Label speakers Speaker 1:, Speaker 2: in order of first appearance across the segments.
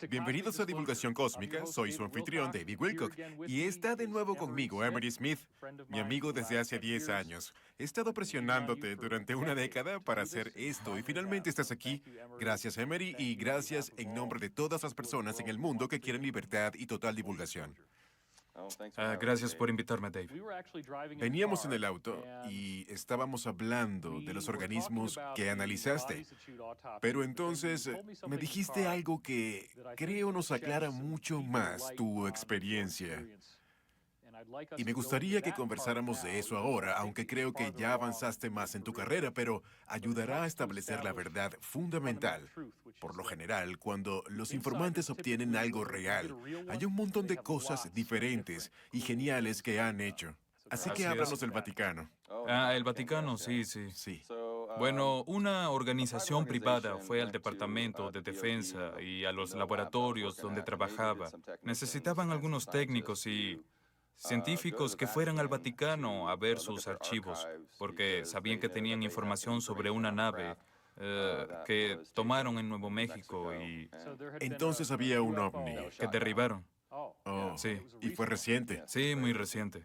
Speaker 1: Bienvenidos a Divulgación Cósmica, soy su anfitrión David Wilcock y está de nuevo conmigo Emery Smith, mi amigo desde hace 10 años. He estado presionándote durante una década para hacer esto y finalmente estás aquí. Gracias Emery y gracias en nombre de todas las personas en el mundo que quieren libertad y total divulgación.
Speaker 2: Gracias por invitarme, Dave.
Speaker 1: Veníamos en el auto y estábamos hablando de los organismos que analizaste. Pero entonces me dijiste algo que creo nos aclara mucho más tu experiencia. Y me gustaría que conversáramos de eso ahora, aunque creo que ya avanzaste más en tu carrera, pero ayudará a establecer la verdad fundamental. Por lo general, cuando los informantes obtienen algo real, hay un montón de cosas diferentes y geniales que han hecho. Así que háblanos del Vaticano.
Speaker 2: El Vaticano, sí.
Speaker 1: Sí.
Speaker 2: Bueno, una organización privada fue al Departamento de Defensa y a los laboratorios donde trabajaba. Necesitaban algunos técnicos y científicos que fueran al Vaticano a ver sus archivos, porque sabían que tenían información sobre una nave que tomaron en Nuevo México y
Speaker 1: Entonces había un ovni.
Speaker 2: que derribaron.
Speaker 1: Oh,
Speaker 2: Sí.
Speaker 1: y fue reciente.
Speaker 2: Sí, muy reciente.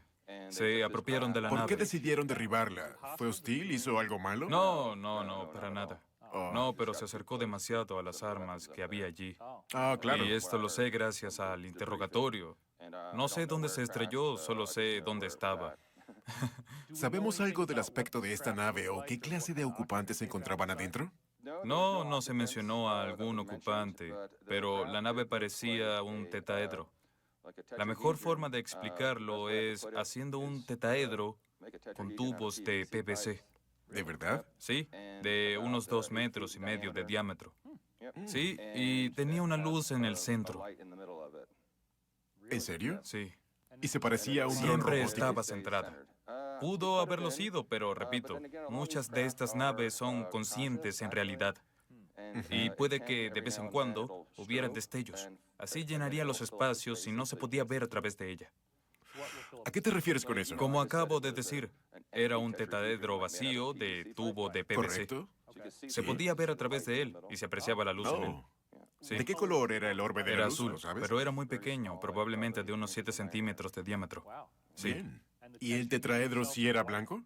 Speaker 2: Se apropiaron de la
Speaker 1: ¿Por qué
Speaker 2: nave.
Speaker 1: decidieron derribarla? ¿Fue hostil? ¿Hizo algo malo?
Speaker 2: No, para nada.
Speaker 1: Oh.
Speaker 2: No, pero se acercó demasiado a las armas que había allí.
Speaker 1: Ah, claro.
Speaker 2: Y esto lo sé gracias al interrogatorio. No sé dónde se estrelló, solo sé dónde estaba.
Speaker 1: ¿Sabemos algo del aspecto de esta nave o qué clase de ocupantes se encontraban adentro?
Speaker 2: No se mencionó a algún ocupante, pero la nave parecía un tetaedro. La mejor forma de explicarlo es haciendo un tetaedro con tubos de PVC.
Speaker 1: ¿De verdad?
Speaker 2: Sí, de unos 2,5 metros de diámetro. Sí, y tenía una luz en el centro.
Speaker 1: ¿En serio?
Speaker 2: Sí.
Speaker 1: ¿Y se parecía a un dron
Speaker 2: Siempre
Speaker 1: robótico?
Speaker 2: estaba centrada. Pudo haberlo sido, pero repito, muchas de estas naves son conscientes en realidad. Y puede que de vez en cuando hubiera destellos. Así llenaría los espacios y no se podía ver a través de ella.
Speaker 1: ¿A qué te refieres con eso?
Speaker 2: Como acabo de decir, era un tetaedro vacío de tubo de PVC.
Speaker 1: ¿Correcto?
Speaker 2: Se podía ver a través de él y se apreciaba la luz en él.
Speaker 1: Oh.
Speaker 2: Sí.
Speaker 1: ¿De qué color era el orbe de la
Speaker 2: Era
Speaker 1: luz,
Speaker 2: azul,
Speaker 1: lo sabes?
Speaker 2: pero era muy pequeño, probablemente de unos 7 centímetros de diámetro. Sí.
Speaker 1: Bien. ¿Y el tetraedro sí era blanco?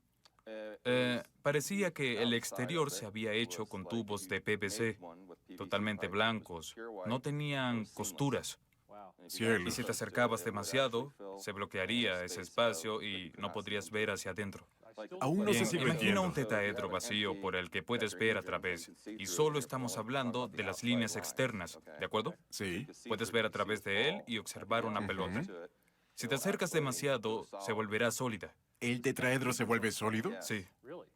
Speaker 2: Parecía que el exterior se había hecho con tubos de PVC, totalmente blancos. No tenían costuras. Y
Speaker 1: Cielos.
Speaker 2: si te acercabas demasiado, se bloquearía ese espacio y no podrías ver hacia adentro.
Speaker 1: Aún no sé
Speaker 2: Bien,
Speaker 1: si lo
Speaker 2: imagina
Speaker 1: entiendo.
Speaker 2: un tetaedro vacío por el que puedes ver a través. Y solo estamos hablando de las líneas externas, ¿de acuerdo?
Speaker 1: Sí.
Speaker 2: Puedes ver a través de él y observar una pelota. Si te acercas demasiado, se volverá sólida.
Speaker 1: ¿El tetraedro se vuelve sólido?
Speaker 2: Sí.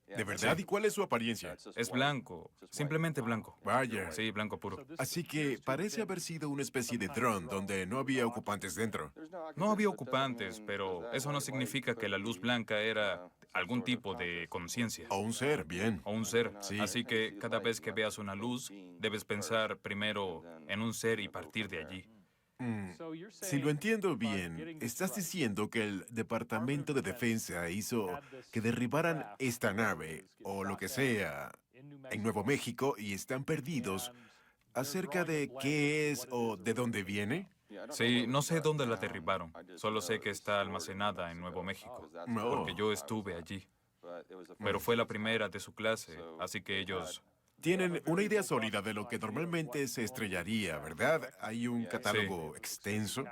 Speaker 1: ¿De verdad? ¿Y cuál es su apariencia?
Speaker 2: Es blanco, simplemente blanco.
Speaker 1: Vaya.
Speaker 2: Sí, blanco puro.
Speaker 1: Así que parece haber sido una especie de dron donde no había ocupantes dentro.
Speaker 2: No había ocupantes, pero eso no significa que la luz blanca era algún tipo de conciencia
Speaker 1: O un ser, bien.
Speaker 2: o un ser.
Speaker 1: Sí.
Speaker 2: Así que cada vez que veas una luz, debes pensar primero en un ser y partir de allí.
Speaker 1: Si lo entiendo bien, estás diciendo que el Departamento de Defensa hizo que derribaran esta nave, o lo que sea, en Nuevo México y están perdidos acerca de qué es o de dónde viene.
Speaker 2: Sí, no sé dónde la derribaron. Solo sé que está almacenada en Nuevo México, porque yo estuve allí. Pero fue la primera de su clase, así que ellos...
Speaker 1: Tienen una idea sólida de lo que normalmente se estrellaría, ¿verdad? Hay un catálogo extenso.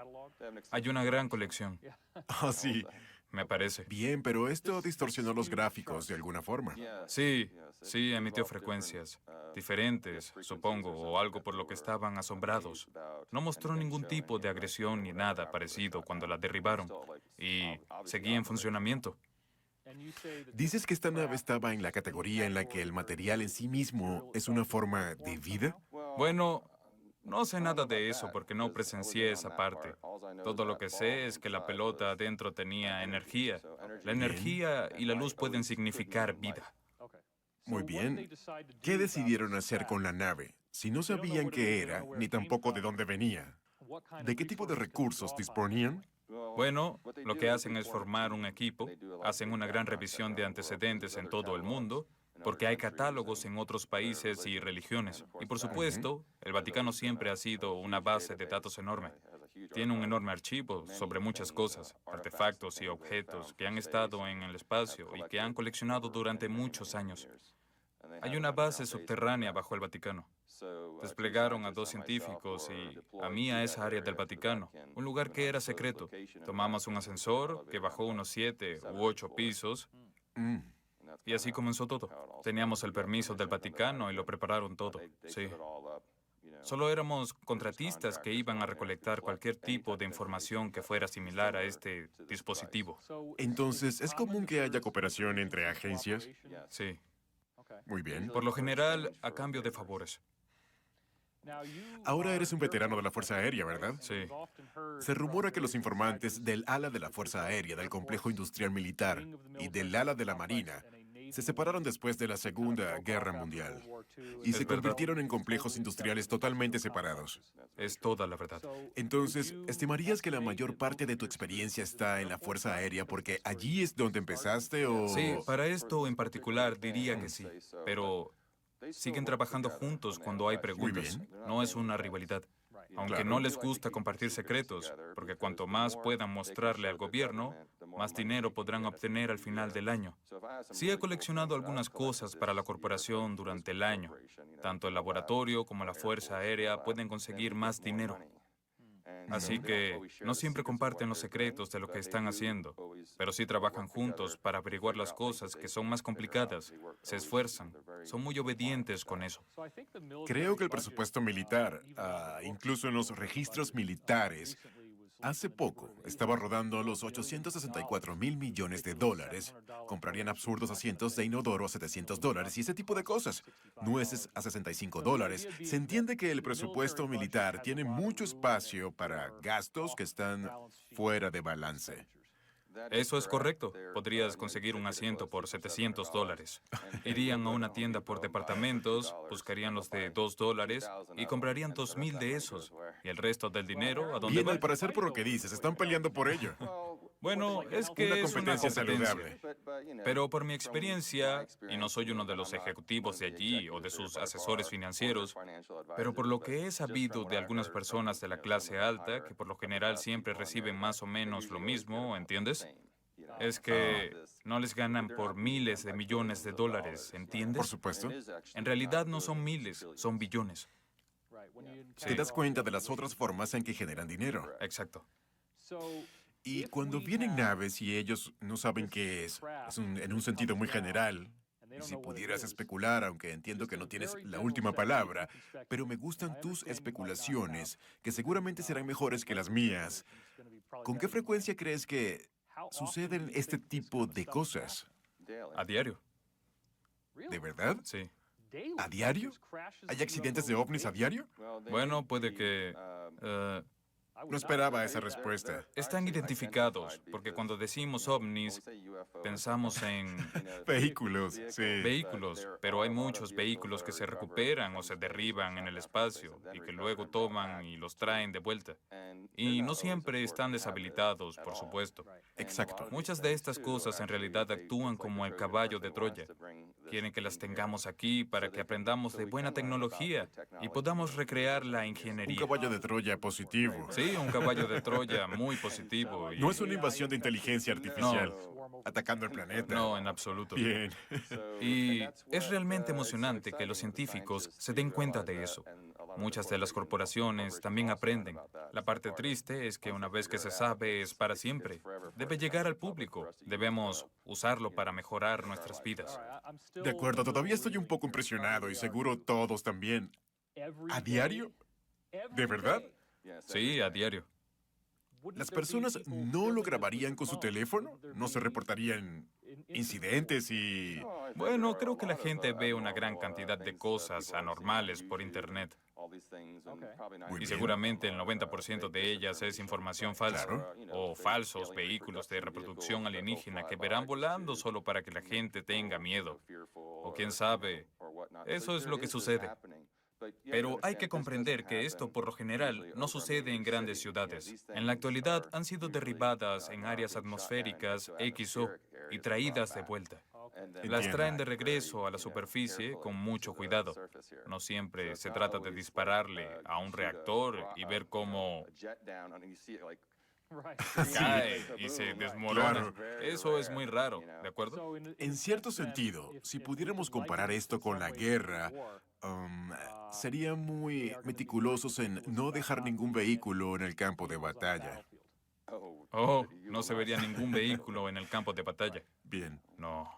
Speaker 2: Hay una gran colección,
Speaker 1: Ah, sí.
Speaker 2: me parece.
Speaker 1: Bien, pero esto distorsionó los gráficos de alguna forma.
Speaker 2: Sí, emitió frecuencias diferentes, supongo, o algo por lo que estaban asombrados. No mostró ningún tipo de agresión ni nada parecido cuando la derribaron y seguía en funcionamiento.
Speaker 1: ¿Dices que esta nave estaba en la categoría en la que el material en sí mismo es una forma de vida?
Speaker 2: Bueno, no sé nada de eso porque no presencié esa parte. Todo lo que sé es que la pelota adentro tenía energía. La energía y la luz pueden significar vida.
Speaker 1: Muy bien. ¿Qué decidieron hacer con la nave? Si no sabían qué era, ni tampoco de dónde venía. ¿De qué tipo de recursos disponían?
Speaker 2: Bueno, lo que hacen es formar un equipo, hacen una gran revisión de antecedentes en todo el mundo porque hay catálogos en otros países y religiones. Y por
Speaker 1: Ujú.
Speaker 2: supuesto, el Vaticano siempre ha sido una base de datos enorme. Tiene un enorme archivo sobre muchas cosas, artefactos y objetos que han estado en el espacio y que han coleccionado durante muchos años. Hay una base subterránea bajo el Vaticano. Desplegaron a 2 científicos y a mí a esa área del Vaticano, un lugar que era secreto. Tomamos un ascensor que bajó unos 7 u 8 pisos
Speaker 1: Mm.
Speaker 2: y así comenzó todo. Teníamos el permiso del Vaticano y lo prepararon todo. Sí. Solo éramos contratistas que iban a recolectar cualquier tipo de información que fuera similar a este dispositivo.
Speaker 1: Entonces, ¿es común que haya cooperación entre agencias?
Speaker 2: Sí.
Speaker 1: Muy bien.
Speaker 2: Por lo general, a cambio de favores.
Speaker 1: Ahora eres un veterano de la Fuerza Aérea, ¿verdad?
Speaker 2: Sí.
Speaker 1: Se rumora que los informantes del ala de la Fuerza Aérea, del Complejo Industrial Militar y del ala de la Marina se separaron después de la Segunda Guerra Mundial y
Speaker 2: Es
Speaker 1: se
Speaker 2: verdad.
Speaker 1: convirtieron en complejos industriales totalmente separados.
Speaker 2: Es toda la verdad.
Speaker 1: Entonces, ¿estimarías que la mayor parte de tu experiencia está en la Fuerza Aérea porque allí es donde empezaste
Speaker 2: Sí,
Speaker 1: o...?
Speaker 2: para esto en particular diría que sí, pero siguen trabajando juntos cuando hay
Speaker 1: Muy
Speaker 2: preguntas.
Speaker 1: bien.
Speaker 2: No es una rivalidad. Aunque
Speaker 1: Claro.
Speaker 2: no les gusta compartir secretos, porque cuanto más puedan mostrarle al gobierno, más dinero podrán obtener al final del año. Sí he coleccionado algunas cosas para la corporación durante el año. Tanto el laboratorio como la Fuerza Aérea pueden conseguir más dinero. Así que no siempre comparten los secretos de lo que están haciendo, pero sí trabajan juntos para averiguar las cosas que son más complicadas, se esfuerzan, son muy obedientes con eso.
Speaker 1: Creo que el presupuesto militar, incluso en los registros militares, hace poco estaba rodando los 864 mil millones de dólares. Comprarían absurdos asientos de inodoro a $700 y ese tipo de cosas. Nueces a $65. Se entiende que el presupuesto militar tiene mucho espacio para gastos que están fuera de balance.
Speaker 2: Eso es correcto. Podrías conseguir un asiento por $700. Irían a una tienda por departamentos, buscarían los de $2 y comprarían 2,000 de esos. ¿Y el resto del dinero a dónde
Speaker 1: Bien, al
Speaker 2: va?
Speaker 1: parecer por lo que dices, están peleando por ello.
Speaker 2: Bueno, es que
Speaker 1: Una
Speaker 2: es una
Speaker 1: competencia
Speaker 2: competencia.
Speaker 1: saludable.
Speaker 2: Pero por mi experiencia, y no soy uno de los ejecutivos de allí o de sus asesores financieros, pero por lo que he sabido de algunas personas de la clase alta, que por lo general siempre reciben más o menos lo mismo, ¿entiendes? Es que no les ganan por miles de millones de dólares,
Speaker 1: Por
Speaker 2: ¿entiendes?
Speaker 1: supuesto.
Speaker 2: En realidad no son miles, son billones.
Speaker 1: Te
Speaker 2: Sí,
Speaker 1: das cuenta de las otras formas en que generan dinero.
Speaker 2: exacto.
Speaker 1: Y cuando vienen naves y ellos no saben qué es en un sentido muy general, y si pudieras especular, aunque entiendo que no tienes la última palabra, pero me gustan tus especulaciones, que seguramente serán mejores que las mías. ¿Con qué frecuencia crees que suceden este tipo de cosas?
Speaker 2: A diario,
Speaker 1: ¿De verdad?
Speaker 2: sí.
Speaker 1: ¿A diario? ¿Hay accidentes de ovnis a diario?
Speaker 2: Bueno, puede que... eh,
Speaker 1: No esperaba esa respuesta.
Speaker 2: están identificados, porque cuando decimos ovnis, pensamos en
Speaker 1: Vehículos, sí.
Speaker 2: vehículos, pero hay muchos vehículos que se recuperan o se derriban en el espacio y que luego toman y los traen de vuelta. Y no siempre están deshabilitados, por supuesto.
Speaker 1: Exacto.
Speaker 2: Muchas de estas cosas en realidad actúan como el caballo de Troya. Quieren que las tengamos aquí para que aprendamos de buena tecnología y podamos recrear la
Speaker 1: Un
Speaker 2: ingeniería.
Speaker 1: caballo de Troya positivo.
Speaker 2: Sí, un caballo de Troya muy positivo y...
Speaker 1: No es una invasión de inteligencia artificial atacando el planeta.
Speaker 2: No, en absoluto.
Speaker 1: Bien.
Speaker 2: Y es realmente emocionante que los científicos se den cuenta de eso. Muchas de las corporaciones también aprenden. La parte triste es que una vez que se sabe es para siempre. Debe llegar al público. Debemos usarlo para mejorar nuestras vidas.
Speaker 1: De acuerdo, todavía estoy un poco impresionado y seguro todos también. ¿A diario? ¿De verdad?
Speaker 2: Sí, a diario.
Speaker 1: ¿Las personas no lo grabarían con su teléfono? ¿No se reportarían incidentes y...?
Speaker 2: Bueno, creo que la gente ve una gran cantidad de cosas anormales por Internet.
Speaker 1: Muy
Speaker 2: Y
Speaker 1: bien.
Speaker 2: seguramente el 90% de ellas es información falsa.
Speaker 1: Claro.
Speaker 2: O falsos vehículos de reproducción alienígena que verán volando solo para que la gente tenga miedo. O quién sabe, eso es lo que sucede. Pero hay que comprender que esto por lo general no sucede en grandes ciudades. En la actualidad han sido derribadas en áreas atmosféricas XO y traídas de vuelta. Las
Speaker 1: Entiendo.
Speaker 2: traen de regreso a la superficie con mucho cuidado. No siempre se trata de dispararle a un reactor y ver cómo
Speaker 1: Sí,
Speaker 2: cae y se desmorona.
Speaker 1: claro.
Speaker 2: Eso es muy raro, ¿de acuerdo?
Speaker 1: En cierto sentido, si pudiéramos comparar esto con la guerra, um, sería muy meticulosos en no dejar ningún vehículo en el campo de batalla.
Speaker 2: Oh, no se vería ningún vehículo en el campo de batalla.
Speaker 1: Bien.
Speaker 2: No,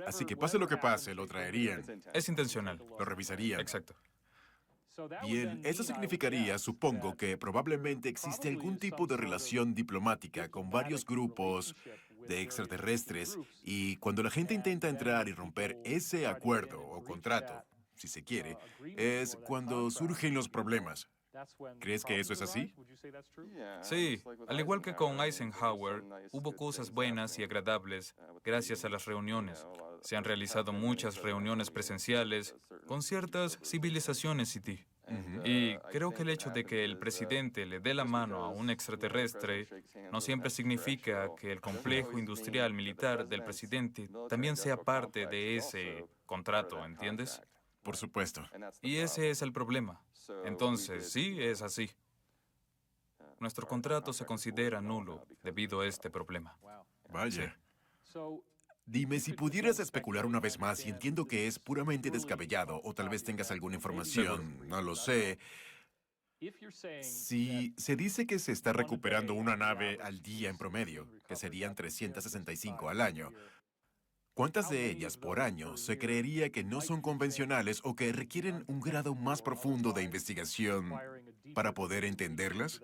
Speaker 1: Así que pase lo que pase, lo traerían,
Speaker 2: es intencional.
Speaker 1: lo revisarían.
Speaker 2: Exacto.
Speaker 1: Bien, eso significaría, supongo, que probablemente existe algún tipo de relación diplomática con varios grupos de extraterrestres y cuando la gente intenta entrar y romper ese acuerdo o contrato, si se quiere, es cuando surgen los problemas. ¿Crees que eso es así?
Speaker 2: Sí, al igual que con Eisenhower, hubo cosas buenas y agradables gracias a las reuniones. Se han realizado muchas reuniones presenciales con ciertas civilizaciones, Siti. Y creo que el hecho de que el presidente le dé la mano a un extraterrestre no siempre significa que el complejo industrial militar del presidente también sea parte de ese contrato, ¿entiendes?
Speaker 1: Por supuesto.
Speaker 2: Y ese es el problema. Entonces, sí, es así. Nuestro contrato se considera nulo debido a este problema.
Speaker 1: Vaya. Dime, si pudieras especular una vez más, y entiendo que es puramente descabellado, o tal vez tengas alguna información, no lo sé. Si se dice que se está recuperando una nave al día en promedio, que serían 365 al año, ¿cuántas de ellas por año se creería que no son convencionales o que requieren un grado más profundo de investigación para poder entenderlas?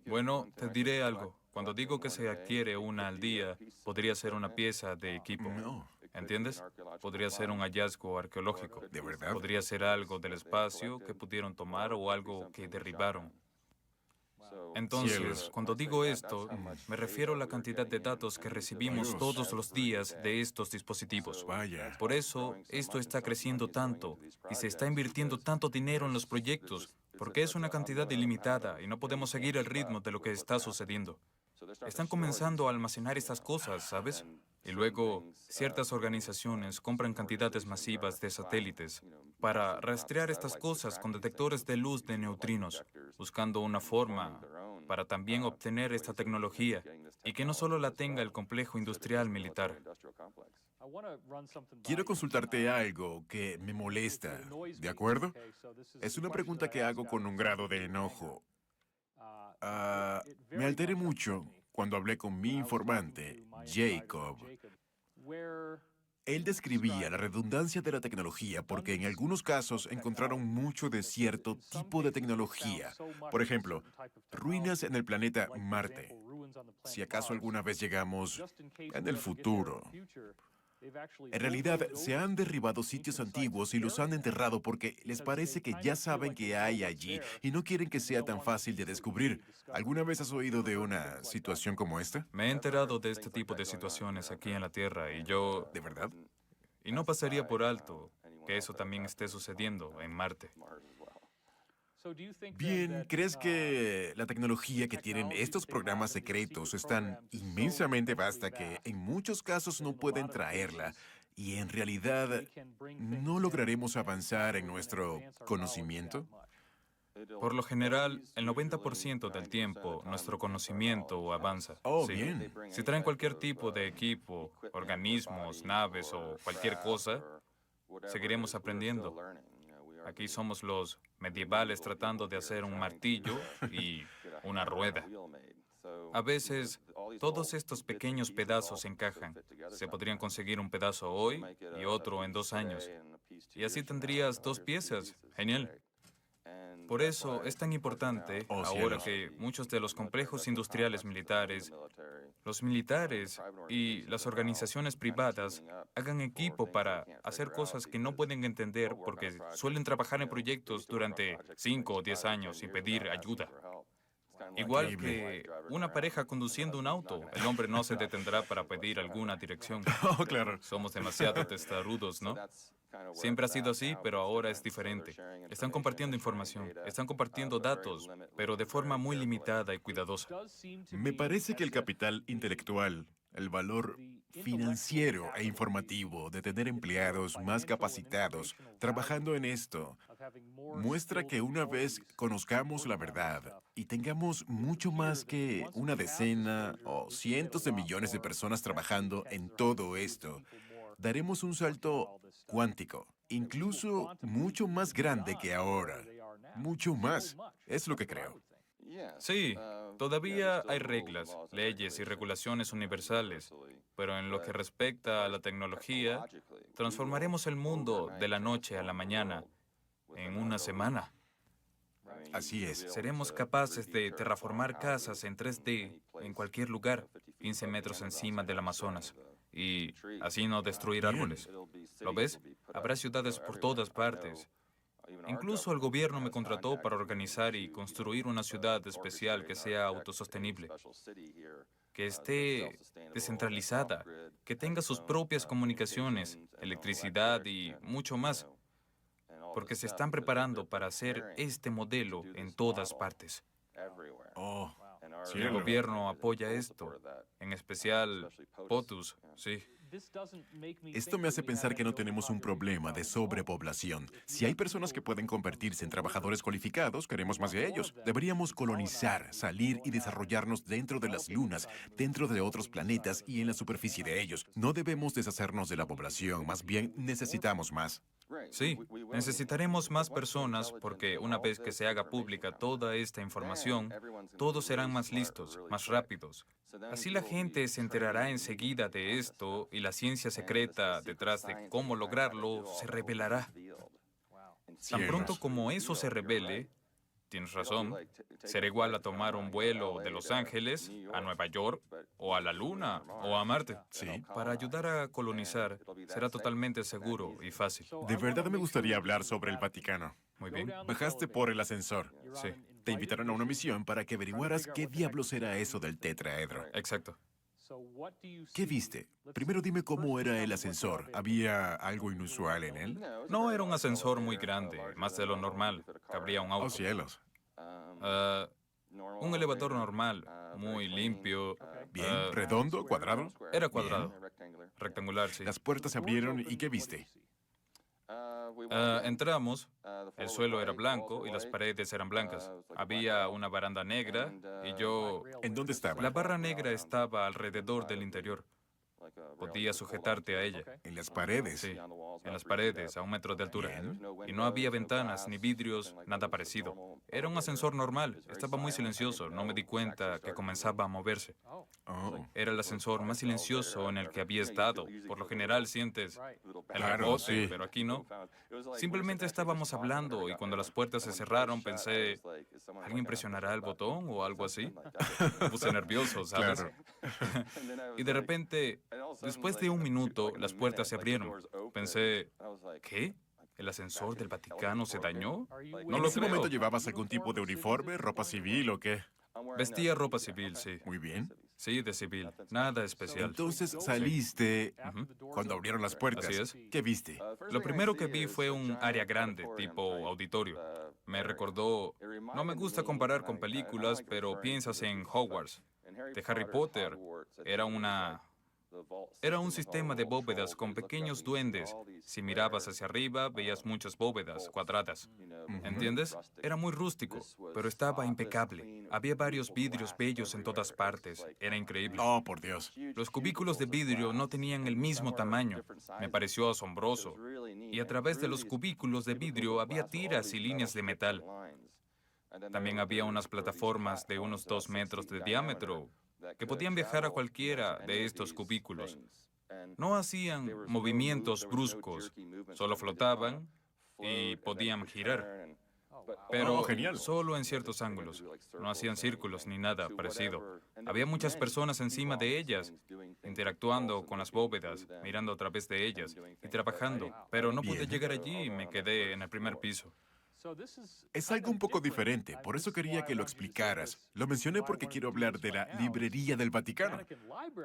Speaker 2: Bueno, te diré algo. Cuando digo que se adquiere una al día, podría ser una pieza de equipo.
Speaker 1: No,
Speaker 2: ¿Entiendes? Podría ser un hallazgo arqueológico.
Speaker 1: ¿de verdad?
Speaker 2: Podría ser algo del espacio que pudieron tomar o algo que derribaron. Entonces,
Speaker 1: Cielos.
Speaker 2: cuando digo esto, me refiero a la cantidad de datos que recibimos
Speaker 1: Dios.
Speaker 2: todos los días de estos dispositivos.
Speaker 1: Vaya.
Speaker 2: Por eso, esto está creciendo tanto y se está invirtiendo tanto dinero en los proyectos, porque es una cantidad ilimitada y no podemos seguir el ritmo de lo que está sucediendo. Están comenzando a almacenar estas cosas, ¿sabes? Y luego, ciertas organizaciones compran cantidades masivas de satélites para rastrear estas cosas con detectores de luz de neutrinos, buscando una forma para también obtener esta tecnología y que no solo la tenga el complejo industrial militar.
Speaker 1: Quiero consultarte algo que me molesta, ¿de acuerdo? Es una pregunta que hago con un grado de enojo. Me alteré mucho cuando hablé con mi informante, Jacob. Él describía la redundancia de la tecnología porque en algunos casos encontraron mucho de cierto tipo de tecnología. Por ejemplo, ruinas en el planeta Marte. Si acaso alguna vez llegamos en el futuro. En realidad, se han derribado sitios antiguos y los han enterrado porque les parece que ya saben que hay allí y no quieren que sea tan fácil de descubrir. ¿Alguna vez has oído de una situación como esta?
Speaker 2: Me he enterado de este tipo de situaciones aquí en la Tierra y yo...
Speaker 1: ¿De verdad?
Speaker 2: Y no pasaría por alto que eso también esté sucediendo en Marte.
Speaker 1: Bien, ¿crees que la tecnología que tienen estos programas secretos es tan inmensamente vasta que en muchos casos no pueden traerla y en realidad no lograremos avanzar en nuestro conocimiento?
Speaker 2: Por lo general, el 90% del tiempo, nuestro conocimiento avanza.
Speaker 1: Oh,
Speaker 2: Sí.
Speaker 1: bien.
Speaker 2: Si traen cualquier tipo de equipo, organismos, naves o cualquier cosa, seguiremos aprendiendo. Aquí somos los medievales tratando de hacer un martillo y una rueda. A veces, todos estos pequeños pedazos encajan. Se podrían conseguir un pedazo hoy y otro en 2 años. Y así tendrías 2 piezas. Genial. Por eso es tan importante,
Speaker 1: Oh,
Speaker 2: ahora
Speaker 1: cielos.
Speaker 2: que muchos de los complejos industriales militares, los militares y las organizaciones privadas hagan equipo para hacer cosas que no pueden entender porque suelen trabajar en proyectos durante 5 o 10 años sin pedir ayuda. Igual
Speaker 1: Increíble.
Speaker 2: que una pareja conduciendo un auto, el hombre no se detendrá para pedir alguna dirección.
Speaker 1: Oh, claro.
Speaker 2: Somos demasiado testarudos, ¿no? Siempre ha sido así, pero ahora es diferente. Están compartiendo información, están compartiendo datos, pero de forma muy limitada y cuidadosa.
Speaker 1: Me parece que el capital intelectual, el valor financiero e informativo de tener empleados más capacitados trabajando en esto muestra que una vez conozcamos la verdad y tengamos mucho más que una decena o cientos de millones de personas trabajando en todo esto, daremos un salto cuántico, incluso mucho más grande que ahora. Mucho más. Es lo que creo.
Speaker 2: Sí, todavía hay reglas, leyes y regulaciones universales, pero en lo que respecta a la tecnología, transformaremos el mundo de la noche a la mañana, en una semana.
Speaker 1: Así es.
Speaker 2: Seremos capaces de terraformar casas en 3D en cualquier lugar, 15 metros encima del Amazonas, y así no destruir
Speaker 1: Bien.
Speaker 2: árboles. ¿Lo ves? Habrá ciudades por todas partes. Incluso el gobierno me contrató para organizar y construir una ciudad especial que sea autosostenible, que esté descentralizada, que tenga sus propias comunicaciones, electricidad y mucho más, porque se están preparando para hacer este modelo en todas partes.
Speaker 1: Oh,
Speaker 2: Y el
Speaker 1: cielo.
Speaker 2: gobierno apoya esto, en especial POTUS, sí.
Speaker 1: Esto me hace pensar que no tenemos un problema de sobrepoblación. Si hay personas que pueden convertirse en trabajadores cualificados, queremos más de ellos. Deberíamos colonizar, salir y desarrollarnos dentro de las lunas, dentro de otros planetas y en la superficie de ellos. No debemos deshacernos de la población, más bien necesitamos más.
Speaker 2: Sí, necesitaremos más personas porque una vez que se haga pública toda esta información, todos serán más listos, más rápidos. Así la gente se enterará enseguida de esto y la ciencia secreta detrás de cómo lograrlo se revelará. Tan pronto
Speaker 1: Cielos.
Speaker 2: como eso se revele, tienes razón, será igual a tomar un vuelo de Los Ángeles a Nueva York o a la Luna o a Marte.
Speaker 1: Sí.
Speaker 2: Para ayudar a colonizar será totalmente seguro y fácil.
Speaker 1: De verdad me gustaría hablar sobre el Vaticano.
Speaker 2: Muy bien.
Speaker 1: Bajaste por el ascensor.
Speaker 2: Sí,
Speaker 1: Te invitaron a una misión para que averiguaras qué diablos era eso del tetraedro.
Speaker 2: exacto.
Speaker 1: ¿Qué viste? Primero dime cómo era el ascensor. ¿Había algo inusual en él?
Speaker 2: No era un ascensor muy grande, más de lo normal. Cabría un
Speaker 1: Oh,
Speaker 2: auto.
Speaker 1: cielos.
Speaker 2: Ah, un elevador normal, muy limpio.
Speaker 1: Bien.
Speaker 2: ah,
Speaker 1: ¿Redondo? ¿Cuadrado?
Speaker 2: Era cuadrado. Rectangular, sí.
Speaker 1: Las puertas se abrieron y ¿qué viste?
Speaker 2: Entramos, el suelo era blanco y las paredes eran blancas. Había una baranda negra y yo...
Speaker 1: ¿En dónde estaba?
Speaker 2: La barra negra estaba alrededor del interior. Podía sujetarte a ella.
Speaker 1: En las paredes.
Speaker 2: Sí, en las paredes, a 1 metro de altura.
Speaker 1: Bien.
Speaker 2: Y no había ventanas ni vidrios, nada parecido. Era un ascensor normal, estaba muy silencioso, no me di cuenta que comenzaba a moverse.
Speaker 1: Oh,
Speaker 2: Era el ascensor más silencioso en el que había estado. Por lo general sientes el
Speaker 1: Claro,
Speaker 2: rebote,
Speaker 1: sí.
Speaker 2: pero aquí no. Simplemente estábamos hablando y cuando las puertas se cerraron pensé, ¿alguien presionará el botón o algo así? Me puse nervioso, ¿sabes?
Speaker 1: claro.
Speaker 2: Y de repente, después de un minuto, las puertas se abrieron. Pensé, ¿qué? ¿El ascensor del Vaticano se dañó? No
Speaker 1: ¿En
Speaker 2: lo
Speaker 1: ese
Speaker 2: creo.
Speaker 1: momento llevabas algún tipo de uniforme, ropa civil o qué?
Speaker 2: Vestía ropa civil, sí.
Speaker 1: Muy bien.
Speaker 2: Sí, de civil. Nada especial.
Speaker 1: Entonces saliste
Speaker 2: Ujú.
Speaker 1: cuando abrieron las puertas.
Speaker 2: Así es.
Speaker 1: ¿Qué viste?
Speaker 2: Lo primero que vi fue un área grande, tipo auditorio. Me recordó... No me gusta comparar con películas, pero piensas en Hogwarts, de Harry Potter. Era un sistema de bóvedas con pequeños duendes. Si mirabas hacia arriba, veías muchas bóvedas cuadradas. ¿Entiendes? Era muy rústico, pero estaba impecable. Había varios vidrios bellos en todas partes. Era increíble.
Speaker 1: Oh, por Dios.
Speaker 2: Los cubículos de vidrio no tenían el mismo tamaño. Me pareció asombroso. Y a través de los cubículos de vidrio había tiras y líneas de metal. También había unas plataformas de unos 2 metros de diámetro que podían viajar a cualquiera de estos cubículos. No hacían movimientos bruscos, solo flotaban y podían girar, pero
Speaker 1: Oh, genial.
Speaker 2: solo en ciertos ángulos. No hacían círculos ni nada parecido. Había muchas personas encima de ellas, interactuando con las bóvedas, mirando a través de ellas y trabajando, pero no pude
Speaker 1: Bien.
Speaker 2: llegar allí y me quedé en el primer piso.
Speaker 1: Es algo un poco diferente, por eso quería que lo explicaras. Lo mencioné porque quiero hablar de la Librería del Vaticano.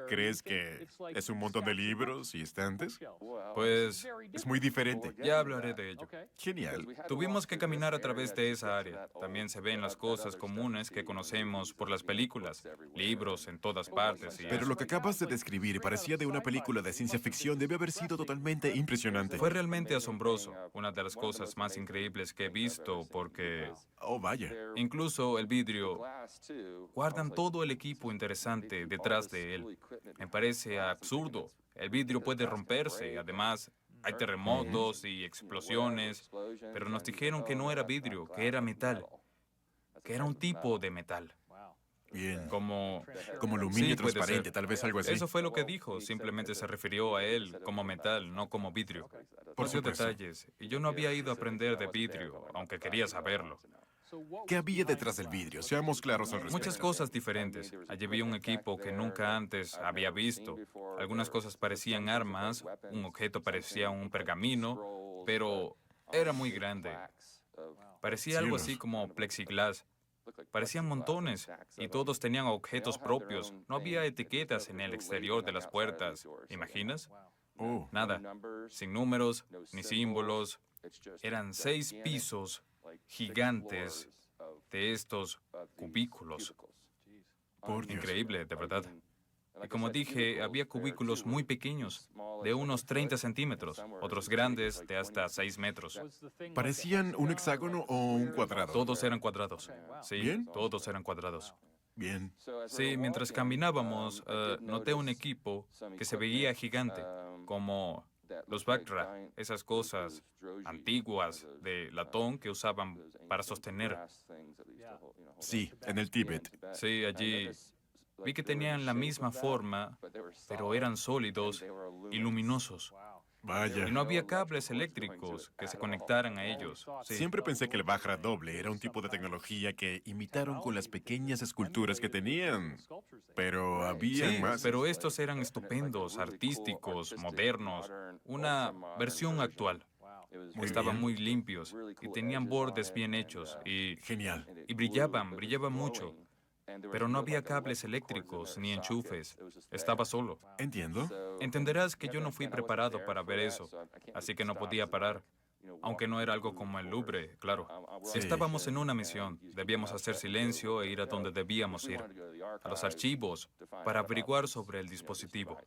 Speaker 1: ¿Crees que es un montón de libros y estantes?
Speaker 2: Pues
Speaker 1: Es muy diferente.
Speaker 2: ya hablaré de ello.
Speaker 1: Genial.
Speaker 2: Tuvimos que caminar a través de esa área. También se ven las cosas comunes que conocemos por las películas, libros en todas partes y
Speaker 1: Pero
Speaker 2: eso.
Speaker 1: lo que acabas de describir parecía de una película de ciencia ficción. Debe haber sido totalmente impresionante.
Speaker 2: Fue realmente asombroso, una de las cosas más increíbles que he visto porque
Speaker 1: Oh, vaya.
Speaker 2: incluso el vidrio guardan todo el equipo interesante detrás de él. Me parece absurdo. El vidrio puede romperse, además hay terremotos y explosiones, pero nos dijeron que no era vidrio, que era metal, que era un tipo de metal,
Speaker 1: Bien.
Speaker 2: como...
Speaker 1: Como
Speaker 2: Sí,
Speaker 1: aluminio
Speaker 2: puede
Speaker 1: transparente,
Speaker 2: ser.
Speaker 1: tal vez algo así.
Speaker 2: Eso fue lo que dijo, simplemente se refirió a él como metal, no como vidrio.
Speaker 1: Por
Speaker 2: No dio
Speaker 1: supuesto.
Speaker 2: detalles, y yo no había ido a aprender de vidrio, aunque quería saberlo.
Speaker 1: ¿Qué había detrás del vidrio? Seamos claros al
Speaker 2: Muchas
Speaker 1: respecto.
Speaker 2: cosas diferentes. Allí vi un equipo que nunca antes había visto. Algunas cosas parecían armas, un objeto parecía un pergamino, pero era muy grande. Parecía algo así
Speaker 1: Cielos.
Speaker 2: como plexiglas. Parecían montones y todos tenían objetos propios. No había etiquetas en el exterior de las puertas. ¿Imaginas?
Speaker 1: Oh,
Speaker 2: Nada. Sin números ni símbolos. Eran 6 pisos gigantes de estos cubículos.
Speaker 1: por Dios.
Speaker 2: Increíble, de verdad. Y como dije, había cubículos muy pequeños, de unos 30 centímetros, otros grandes de hasta 6 metros.
Speaker 1: ¿Parecían un hexágono o un cuadrado?
Speaker 2: Todos eran cuadrados. Sí,
Speaker 1: ¿Bien?
Speaker 2: todos eran cuadrados.
Speaker 1: Bien.
Speaker 2: Sí, mientras caminábamos, noté un equipo que se veía gigante, como los Bactra, esas cosas antiguas de latón que usaban para sostener.
Speaker 1: Sí, en el Tíbet.
Speaker 2: Sí, allí vi que tenían la misma forma, pero eran sólidos y luminosos.
Speaker 1: Vaya.
Speaker 2: Y no había cables eléctricos que se conectaran a ellos. Sí,
Speaker 1: Siempre pensé que el Vajra doble era un tipo de tecnología que imitaron con las pequeñas esculturas que tenían. Pero había
Speaker 2: sí,
Speaker 1: más.
Speaker 2: pero estos eran estupendos, artísticos, modernos, una versión actual.
Speaker 1: Muy
Speaker 2: Estaban
Speaker 1: bien.
Speaker 2: muy limpios y tenían bordes bien hechos
Speaker 1: Genial.
Speaker 2: y brillaban mucho. Pero no había cables eléctricos ni enchufes. Estaba solo.
Speaker 1: Entiendo.
Speaker 2: Entenderás que yo no fui preparado para ver eso, así que no podía parar. Aunque no era algo como el Louvre, claro.
Speaker 1: Sí.
Speaker 2: Estábamos en una misión. Debíamos hacer silencio e ir a donde debíamos ir, a los archivos, para averiguar sobre el dispositivo,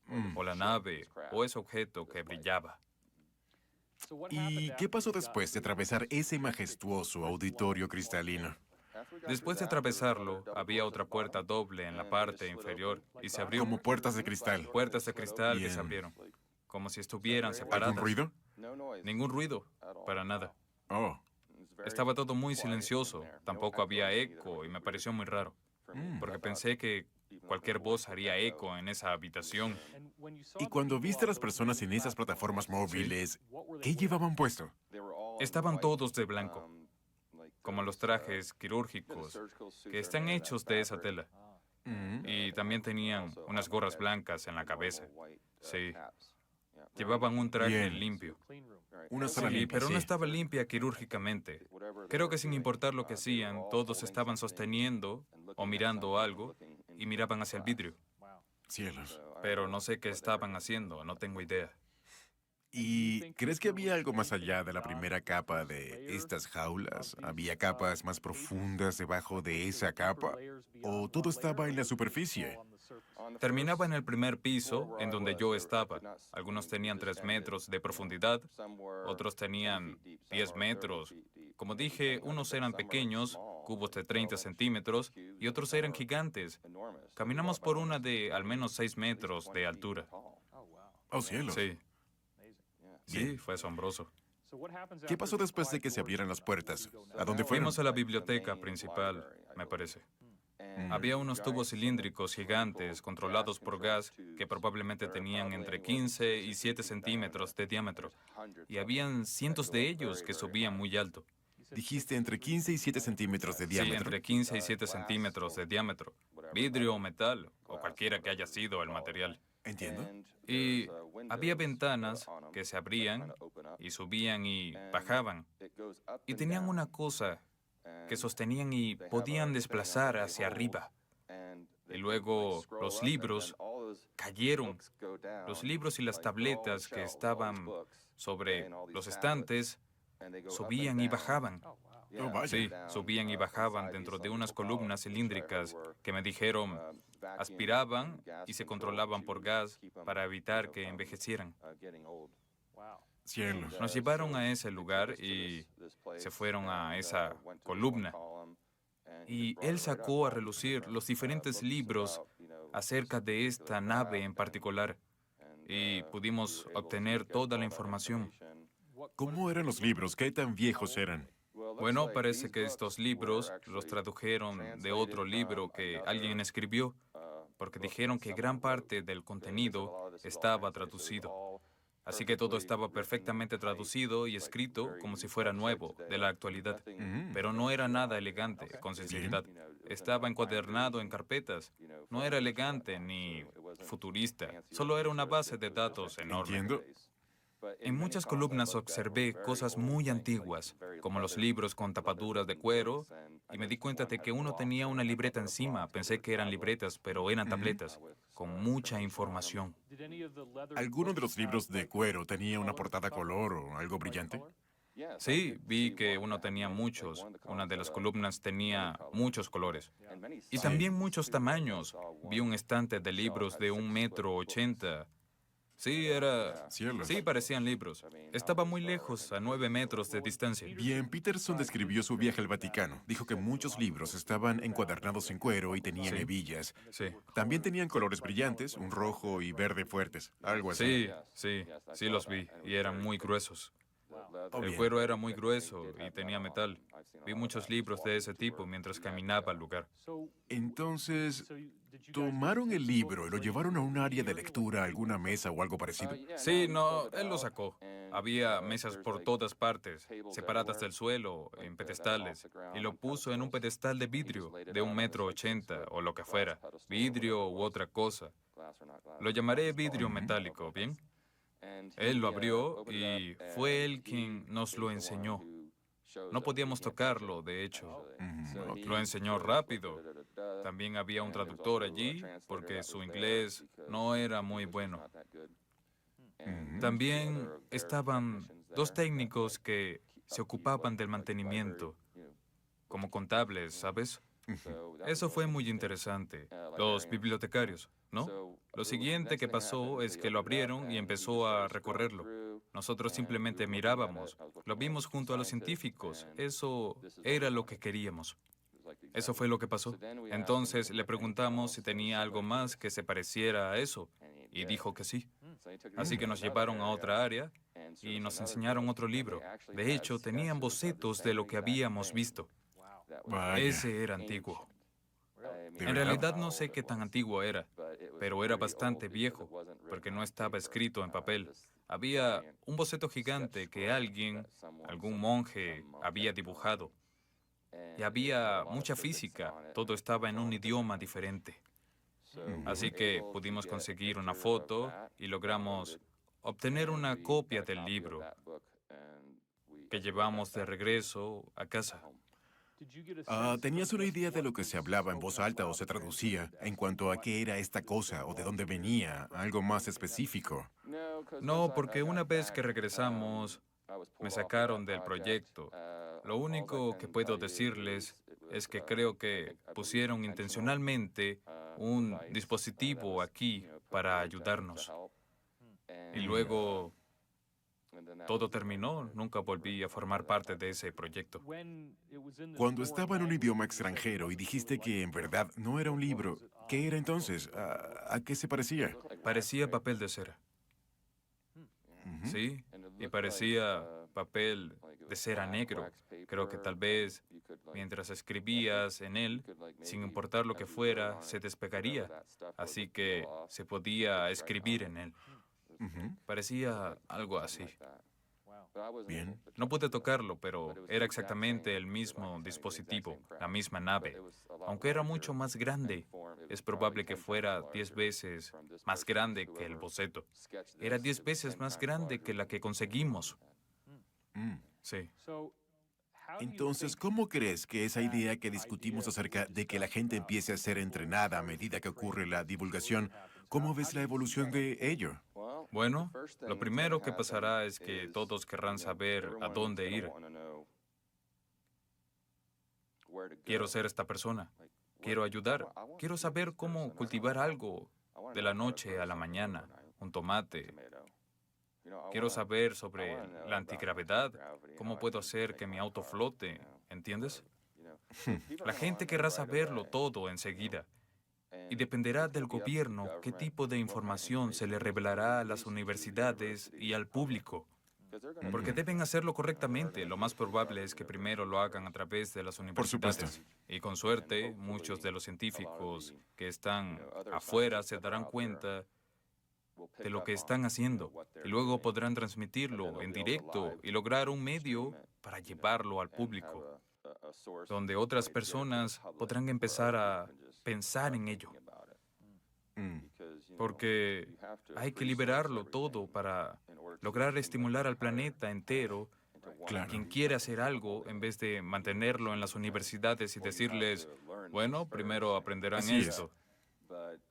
Speaker 1: Mm.
Speaker 2: o la nave, o ese objeto que brillaba.
Speaker 1: ¿Y qué pasó después de atravesar ese majestuoso auditorio cristalino?
Speaker 2: Después de atravesarlo, había otra puerta doble en la parte inferior y se abrió.
Speaker 1: Como puertas de cristal.
Speaker 2: Puertas de cristal que se
Speaker 1: Bien.
Speaker 2: abrieron, como si estuvieran
Speaker 1: ¿Algún
Speaker 2: separadas.
Speaker 1: ruido?
Speaker 2: Ningún ruido, para nada.
Speaker 1: Oh.
Speaker 2: Estaba todo muy silencioso, tampoco había eco y me pareció muy raro, porque pensé que cualquier voz haría eco en esa habitación.
Speaker 1: Y cuando viste a las personas en esas plataformas móviles, ¿qué llevaban puesto?
Speaker 2: Estaban todos de blanco, como los trajes quirúrgicos que están hechos de esa tela.
Speaker 1: Mm.
Speaker 2: Y también tenían unas gorras blancas en la cabeza. Sí, llevaban un traje
Speaker 1: Bien.
Speaker 2: limpio.
Speaker 1: Una sala
Speaker 2: Sí,
Speaker 1: limpia,
Speaker 2: pero no
Speaker 1: sí.
Speaker 2: estaba limpia quirúrgicamente. Creo que sin importar lo que hacían, todos estaban sosteniendo o mirando algo y miraban hacia el vidrio.
Speaker 1: Cielos.
Speaker 2: Pero no sé qué estaban haciendo, no tengo idea.
Speaker 1: ¿Y crees que había algo más allá de la primera capa de estas jaulas? ¿Había capas más profundas debajo de esa capa? ¿O todo estaba en la superficie?
Speaker 2: Terminaba en el primer piso, en donde yo estaba. Algunos tenían 3 metros de profundidad, otros tenían 10 metros. Como dije, unos eran pequeños, cubos de 30 centímetros, y otros eran gigantes. Caminamos por una de al menos 6 metros de altura.
Speaker 1: Oh, cielos.
Speaker 2: Sí, sí,
Speaker 1: Bien.
Speaker 2: fue asombroso.
Speaker 1: ¿Qué pasó después de que se abrieran las puertas? ¿A dónde fueron?
Speaker 2: Fuimos a la biblioteca principal, me parece. Había unos tubos cilíndricos gigantes controlados por gas que probablemente tenían entre 15 y 7 centímetros de diámetro. Y habían cientos de ellos que subían muy alto.
Speaker 1: Dijiste entre 15 y 7 centímetros de
Speaker 2: Sí,
Speaker 1: diámetro.
Speaker 2: entre 15 y 7 centímetros de diámetro. Vidrio o metal, o cualquiera que haya sido el material.
Speaker 1: Entiendo.
Speaker 2: Y había ventanas que se abrían y subían y bajaban. Y tenían una cosa que sostenían y podían desplazar hacia arriba. Y luego los libros cayeron. Los libros y las tabletas que estaban sobre los estantes subían y bajaban.
Speaker 1: Oh,
Speaker 2: Sí,
Speaker 1: vaya.
Speaker 2: subían y bajaban dentro de unas columnas cilíndricas que me dijeron aspiraban y se controlaban por gas para evitar que envejecieran.
Speaker 1: Cielos.
Speaker 2: Nos llevaron a ese lugar y se fueron a esa columna. Y él sacó a relucir los diferentes libros acerca de esta nave en particular. Y pudimos obtener toda la información.
Speaker 1: ¿Cómo eran los libros? ¿Qué tan viejos eran?
Speaker 2: Bueno, parece que estos libros los tradujeron de otro libro que alguien escribió, porque dijeron que gran parte del contenido estaba traducido. Así que todo estaba perfectamente traducido y escrito como si fuera nuevo, de la actualidad. Pero no era nada elegante, con sinceridad. Estaba encuadernado en carpetas. No era elegante ni futurista. Solo era una base de datos enorme.
Speaker 1: Entiendo.
Speaker 2: En muchas columnas observé cosas muy antiguas, como los libros con tapaduras de cuero, y me di cuenta de que uno tenía una libreta encima. Pensé que eran libretas, pero eran tabletas, con mucha información.
Speaker 1: ¿Alguno de los libros de cuero tenía una portada color o algo brillante?
Speaker 2: Sí, vi que uno tenía muchos. Una de las columnas tenía muchos colores. Y
Speaker 1: Sí.
Speaker 2: también muchos tamaños. Vi un estante de libros de 1,80 m.
Speaker 1: Cielos.
Speaker 2: Sí, parecían libros. Estaba muy lejos, a 9 metros de distancia.
Speaker 1: Bien, Peterson describió su viaje al Vaticano. Dijo que muchos libros estaban encuadernados en cuero y tenían
Speaker 2: Sí.
Speaker 1: hebillas.
Speaker 2: Sí.
Speaker 1: También tenían colores brillantes, un rojo y verde fuertes, algo así.
Speaker 2: Sí los vi, y eran muy gruesos.
Speaker 1: Oh,
Speaker 2: El
Speaker 1: bien.
Speaker 2: cuero era muy grueso y tenía metal. Vi muchos libros de ese tipo mientras caminaba al lugar.
Speaker 1: Entonces, ¿tomaron el libro y lo llevaron a un área de lectura, alguna mesa o algo parecido?
Speaker 2: Sí, no, él lo sacó. Había mesas por todas partes, separadas del suelo, en pedestales, y lo puso en un pedestal de vidrio de 1,80 m o lo que fuera, vidrio u otra cosa. Lo llamaré vidrio metálico, ¿bien? Él lo abrió y fue él quien nos lo enseñó. No podíamos tocarlo, de hecho.
Speaker 1: Ok.
Speaker 2: Lo enseñó rápido. También había un traductor allí porque su inglés no era muy bueno. También estaban dos técnicos que se ocupaban del mantenimiento, como contables, ¿sabes? Eso fue muy interesante. Los bibliotecarios, ¿no? Lo siguiente que pasó es que lo abrieron y empezó a recorrerlo. Nosotros simplemente mirábamos. Lo vimos junto a los científicos. Eso era lo que queríamos. Eso fue lo que pasó. Entonces le preguntamos si tenía algo más que se pareciera a eso, y dijo que sí. Así que nos llevaron a otra área y nos enseñaron otro libro. De hecho, tenían bocetos de lo que habíamos visto.
Speaker 1: Vaya.
Speaker 2: Ese era antiguo.
Speaker 1: ¿De
Speaker 2: En
Speaker 1: verdad?
Speaker 2: realidad no sé qué tan antiguo era, pero era bastante viejo, porque no estaba escrito en papel. Había un boceto gigante que alguien, algún monje, había dibujado. Y había mucha física, todo estaba en un idioma diferente. Así que pudimos conseguir una foto y logramos obtener una copia del libro que llevamos de regreso a casa.
Speaker 1: ¿Tenías una idea de lo que se hablaba en voz alta o se traducía en cuanto a qué era esta cosa o de dónde venía? Algo más específico.
Speaker 2: No, porque una vez que regresamos, me sacaron del proyecto. Lo único que puedo decirles es que creo que pusieron intencionalmente un dispositivo aquí para ayudarnos. Y luego todo terminó, nunca volví a formar parte de ese proyecto.
Speaker 1: Cuando estaba en un idioma extranjero y dijiste que en verdad no era un libro, ¿qué era entonces? ¿A qué se parecía?
Speaker 2: Parecía papel de cera,
Speaker 1: Ujú.
Speaker 2: ¿sí? Y parecía papel de cera negro. Creo que tal vez mientras escribías en él, sin importar lo que fuera, se despegaría. Así que se podía escribir en él.
Speaker 1: Ujú.
Speaker 2: Parecía algo así.
Speaker 1: Bien.
Speaker 2: No pude tocarlo, pero era exactamente el mismo dispositivo, la misma nave. Aunque era mucho más grande, es probable que fuera 10 veces más grande que el boceto. Era 10 veces más grande que la que conseguimos.
Speaker 1: Mm.
Speaker 2: Sí.
Speaker 1: Entonces, ¿cómo crees que esa idea que discutimos acerca de que la gente empiece a ser entrenada a medida que ocurre la divulgación, cómo ves la evolución de ello?
Speaker 2: Bueno, lo primero que pasará es que todos querrán saber a dónde ir. Quiero ser esta persona. Quiero ayudar. Quiero saber cómo cultivar algo de la noche a la mañana, un tomate. Quiero saber sobre la antigravedad, cómo puedo hacer que mi auto flote, ¿entiendes? La gente querrá saberlo todo enseguida. Y dependerá del gobierno qué tipo de información se le revelará a las universidades y al público. Porque
Speaker 1: Mm.
Speaker 2: deben hacerlo correctamente. Lo más probable es que primero lo hagan a través de las
Speaker 1: Por supuesto.
Speaker 2: universidades. Y con suerte, muchos de los científicos que están afuera se darán cuenta de lo que están haciendo y luego podrán transmitirlo en directo y lograr un medio para llevarlo al público, donde otras personas podrán empezar a pensar en ello,
Speaker 1: Mm.
Speaker 2: porque hay que liberarlo todo para lograr estimular al planeta entero a
Speaker 1: Claro.
Speaker 2: quien quiere hacer algo en vez de mantenerlo en las universidades y decirles, bueno, primero aprenderán
Speaker 1: Así es.
Speaker 2: esto.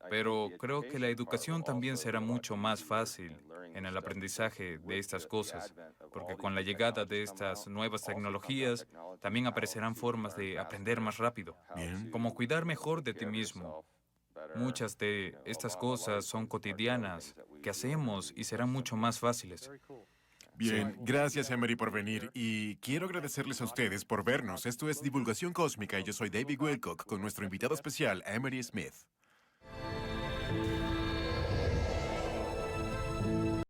Speaker 2: Pero creo que la educación también será mucho más fácil en el aprendizaje de estas cosas, porque con la llegada de estas nuevas tecnologías también aparecerán formas de aprender más rápido,
Speaker 1: Bien.
Speaker 2: como cuidar mejor de ti mismo. Muchas de estas cosas son cotidianas que hacemos y serán mucho más fáciles. Sí.
Speaker 1: Bien, gracias Emery por venir y quiero agradecerles a ustedes por vernos. Esto es Divulgación Cósmica y yo soy David Wilcock con nuestro invitado especial, Emery Smith.